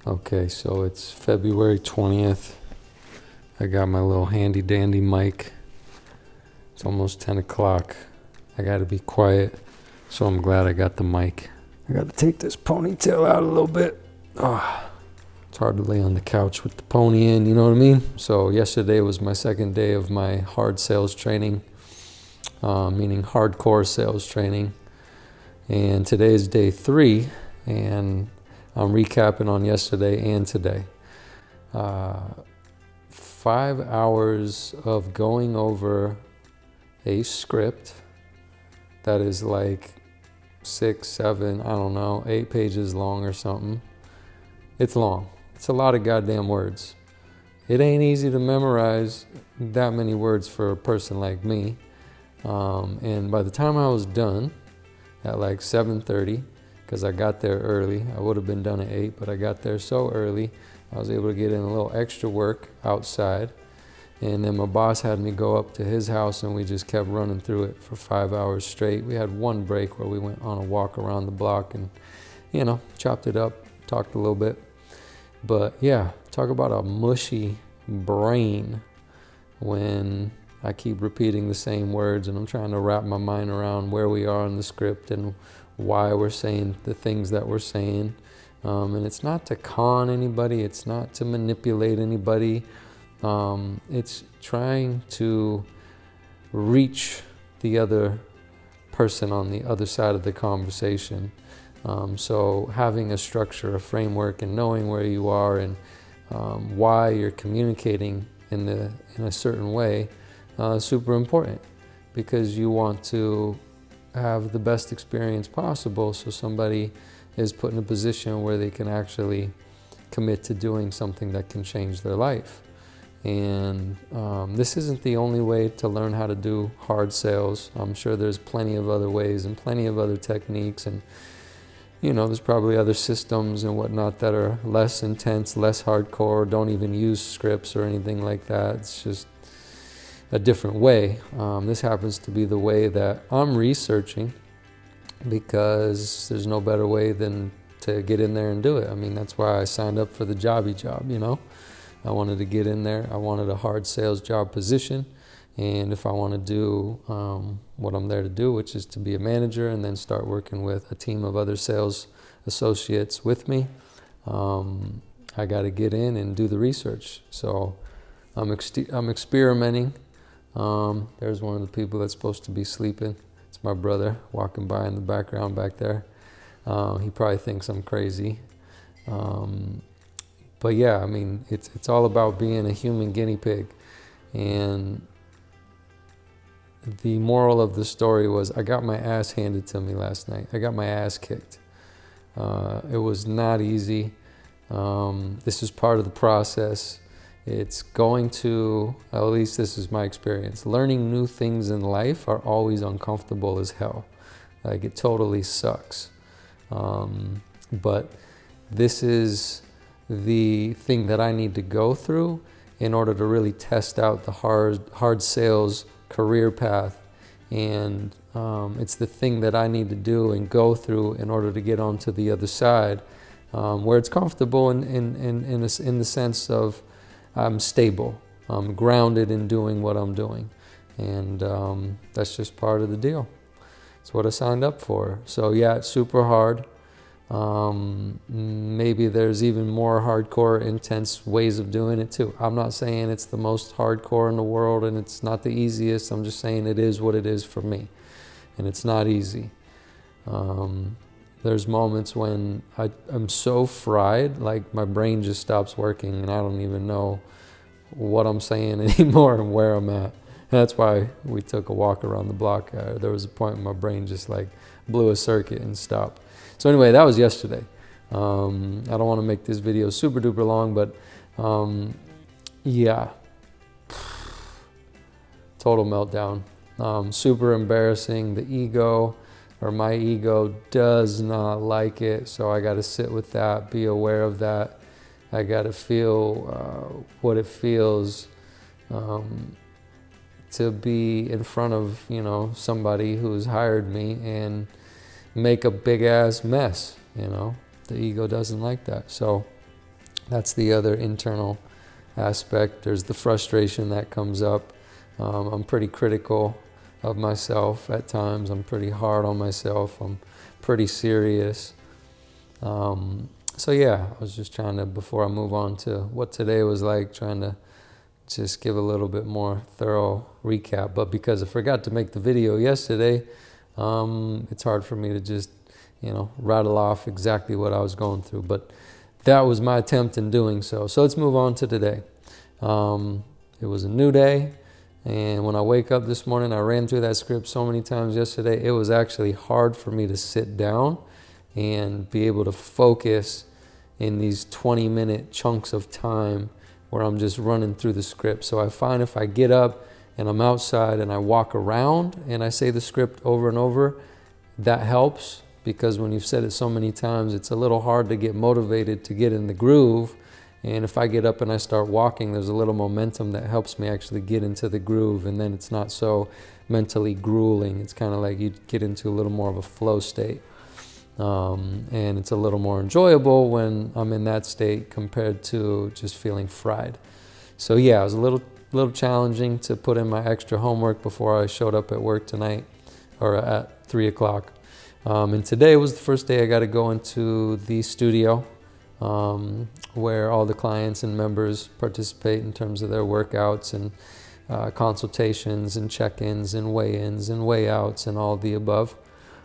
Okay, so it's February 20th. I got my little handy dandy mic. It's almost 10 o'clock. I gotta be quiet, so I'm glad I got the mic. I gotta take this ponytail out a little bit. It's hard to lay on the couch with the pony in, you know what I mean? So yesterday was my second day of my hard sales training, meaning hardcore sales training. And today is day 3, and I'm recapping on yesterday and today. 5 hours of going over a script that is like 6, 7, I don't know, 8 pages long or something. It's long. It's a lot of goddamn words. It ain't easy to memorize that many words for a person like me. And by the time I was done at like 7:30, because I got there early, I would have been done at 8, but I got there so early, I was able to get in a little extra work outside. And then my boss had me go up to his house, and we just kept running through it for 5 hours straight. We had one break where we went on a walk around the block and, chopped it up, talked a little bit. But yeah, talk about a mushy brain when I keep repeating the same words and I'm trying to wrap my mind around where we are in the script and why we're saying the things that we're saying. And it's not to con anybody, it's not to manipulate anybody. It's trying to reach the other person on the other side of the conversation. So having a structure, a framework, and knowing where you are and why you're communicating in a certain way is super important, because you want to have the best experience possible so somebody is put in a position where they can actually commit to doing something that can change their life. And this isn't the only way to learn how to do hard sales. I'm sure there's plenty of other ways and plenty of other techniques, and there's probably other systems and whatnot that are less intense, less hardcore, don't even use scripts or anything like that. It's just a different way. This happens to be the way that I'm researching, because there's no better way than to get in there and do it. I mean, that's why I signed up for the jobby job, I wanted to get in there. I wanted a hard sales job position. And if I want to do what I'm there to do, which is to be a manager and then start working with a team of other sales associates with me, I got to get in and do the research. So I'm experimenting. There's one of the people that's supposed to be sleeping. It's my brother walking by in the background back there. He probably thinks I'm crazy. But yeah, I mean, it's all about being a human guinea pig. And the moral of the story was I got my ass handed to me last night. I got my ass kicked. It was not easy. This is part of the process. It's going to, at least this is my experience, learning new things in life are always uncomfortable as hell. Like, it totally sucks. But this is the thing that I need to go through in order to really test out the hard sales career path. And it's the thing that I need to do and go through in order to get onto the other side, where it's comfortable in the sense of I'm stable, I'm grounded in doing what I'm doing. And that's just part of the deal. It's what I signed up for. So yeah, it's super hard. Maybe there's even more hardcore, intense ways of doing it too. I'm not saying it's the most hardcore in the world and it's not the easiest. I'm just saying it is what it is for me. And it's not easy. There's moments when I'm so fried, like my brain just stops working and I don't even know what I'm saying anymore and where I'm at. And that's why we took a walk around the block. There was a point when my brain just like blew a circuit and stopped. So anyway, that was yesterday. I don't want to make this video super duper long, but yeah, total meltdown. Super embarrassing. The ego, or my ego, does not like it. So I got to sit with that, be aware of that. I got to feel what it feels to be in front of, somebody who's hired me and make a big ass mess. The ego doesn't like that. So That's the other internal aspect. There's the frustration that comes up. I'm pretty critical of myself at times. I'm pretty hard on myself. I'm pretty serious. So yeah, I was just trying to, before I move on to what today was like, trying to just give a little bit more thorough recap. But because I forgot to make the video yesterday, it's hard for me to just, rattle off exactly what I was going through. But that was my attempt in doing so. So let's move on to today. It was a new day. And when I wake up this morning, I ran through that script so many times yesterday, it was actually hard for me to sit down and be able to focus in these 20-minute chunks of time where I'm just running through the script. So I find if I get up and I'm outside and I walk around and I say the script over and over, that helps, because when you've said it so many times, it's a little hard to get motivated to get in the groove. And if I get up and I start walking, there's a little momentum that helps me actually get into the groove, and then it's not so mentally grueling. It's kind of like you get into a little more of a flow state. And it's a little more enjoyable when I'm in that state compared to just feeling fried. So yeah, it was a little challenging to put in my extra homework before I showed up at work tonight, or at 3 o'clock. And today was the first day I got to go into the studio, where all the clients and members participate in terms of their workouts and consultations and check-ins and weigh-ins and weigh-outs and all the above.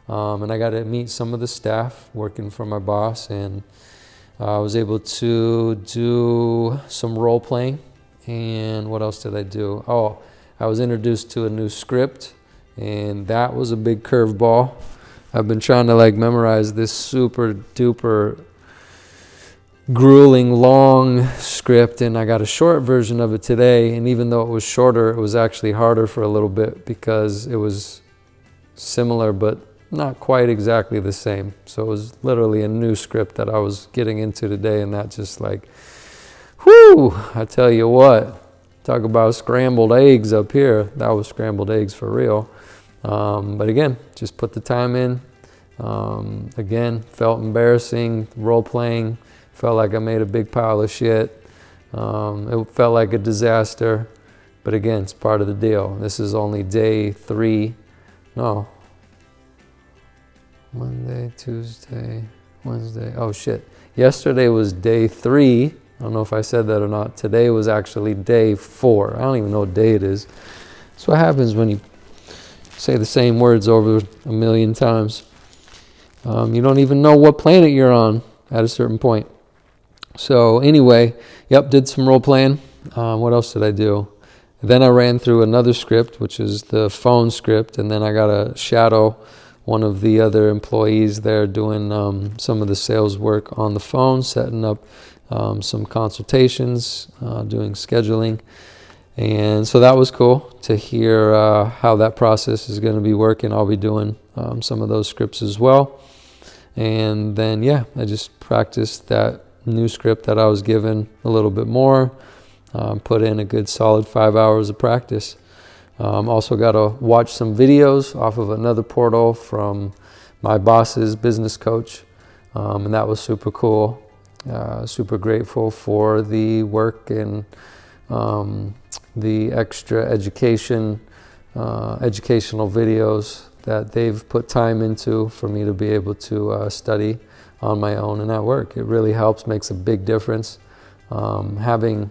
And I got to meet some of the staff working for my boss, and I was able to do some role playing. And what else did I do? Oh, I was introduced to a new script, and that was a big curveball. I've been trying to memorize this super duper grueling long script, and I got a short version of it today. And even though it was shorter, it was actually harder for a little bit because it was similar but not quite exactly the same. So it was literally a new script that I was getting into today, and that just whoo, I tell you what, talk about scrambled eggs up here. That was scrambled eggs for real. But again, just put the time in. Again, felt embarrassing, role playing, felt like I made a big pile of shit. It felt like a disaster, but again, it's part of the deal. This is only day 3. No. Monday, Tuesday, Wednesday. Oh shit. Yesterday was day 3. I don't know if I said that or not. Today was actually day 4. I don't even know what day it is. That's what happens when you say the same words over a million times. You don't even know what planet you're on at a certain point. So anyway, yep, did some role playing. What else did I do? Then I ran through another script, which is the phone script, and then I got to shadow one of the other employees there doing some of the sales work on the phone, setting up some consultations, doing scheduling. And so that was cool to hear how that process is going to be working. I'll be doing some of those scripts as well. And then, yeah, I just practiced that new script that I was given a little bit more, put in a good solid 5 hours of practice. Also got to watch some videos off of another portal from my boss's business coach, and that was super cool. Super grateful for the work and the extra educational videos that they've put time into for me to be able to study on my own and at work. It really helps, makes a big difference. Having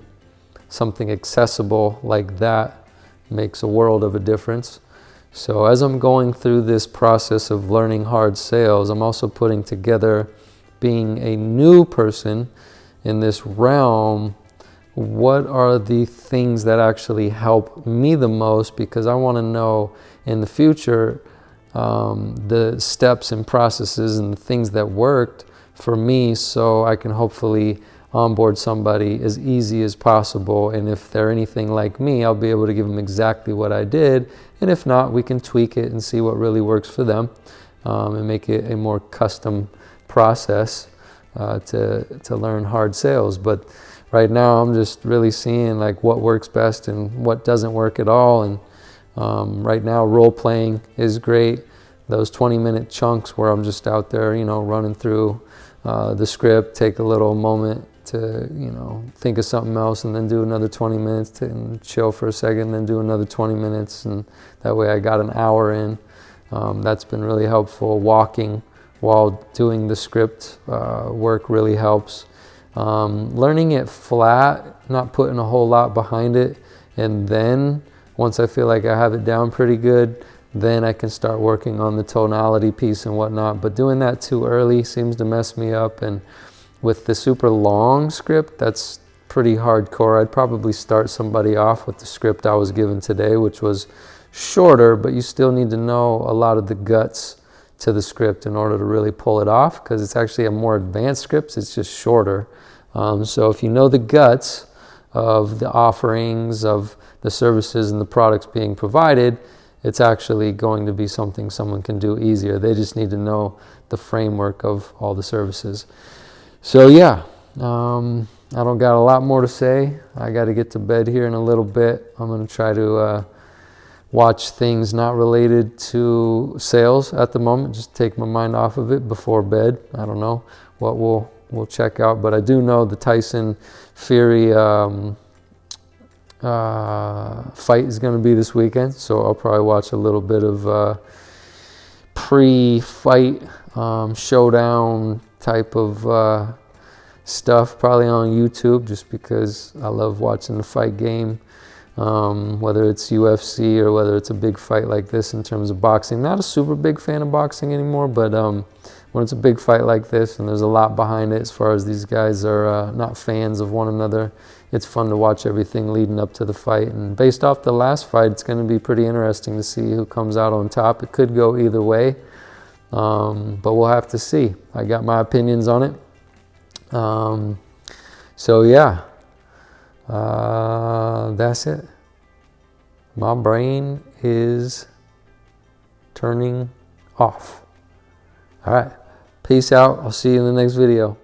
something accessible like that makes a world of a difference. So as I'm going through this process of learning hard sales, I'm also putting together, being a new person in this realm, what are the things that actually help me the most, because I want to know in the future the steps and processes and the things that worked for me, so I can hopefully onboard somebody as easy as possible. And if they're anything like me, I'll be able to give them exactly what I did. And if not, we can tweak it and see what really works for them, and make it a more custom process to learn hard sales. But right now I'm just really seeing what works best and what doesn't work at all. And right now role playing is great. Those 20-minute chunks where I'm just out there, running through the script, take a little moment to, you know, think of something else and then do another 20 minutes and chill for a second, then do another 20 minutes. And that way I got an hour in. That's been really helpful. Walking while doing the script work really helps. Learning it flat, not putting a whole lot behind it. And then once I feel like I have it down pretty good, then I can start working on the tonality piece and whatnot. But doing that too early seems to mess me up. And with the super long script, that's pretty hardcore. I'd probably start somebody off with the script I was given today, which was shorter, but you still need to know a lot of the guts to the script in order to really pull it off, because it's actually a more advanced script. It's just shorter. So if you know the guts of the offerings, of the services and the products being provided, it's actually going to be something someone can do easier. They just need to know the framework of all the services. So yeah, I don't got a lot more to say. I got to get to bed here in a little bit. I'm going to try to watch things not related to sales at the moment, just take my mind off of it before bed. I don't know what we'll check out, but I do know the Tyson Fury fight is going to be this weekend, so I'll probably watch a little bit of pre-fight showdown type of stuff, probably on YouTube, just because I love watching the fight game. Whether it's UFC or whether it's a big fight like this in terms of boxing. Not a super big fan of boxing anymore, but when it's a big fight like this and there's a lot behind it, as far as these guys are not fans of one another, it's fun to watch everything leading up to the fight. And based off the last fight, it's going to be pretty interesting to see who comes out on top. It could go either way, but we'll have to see. I got my opinions on it. So yeah. That's it. My brain is turning off. All right. Peace out. I'll see you in the next video.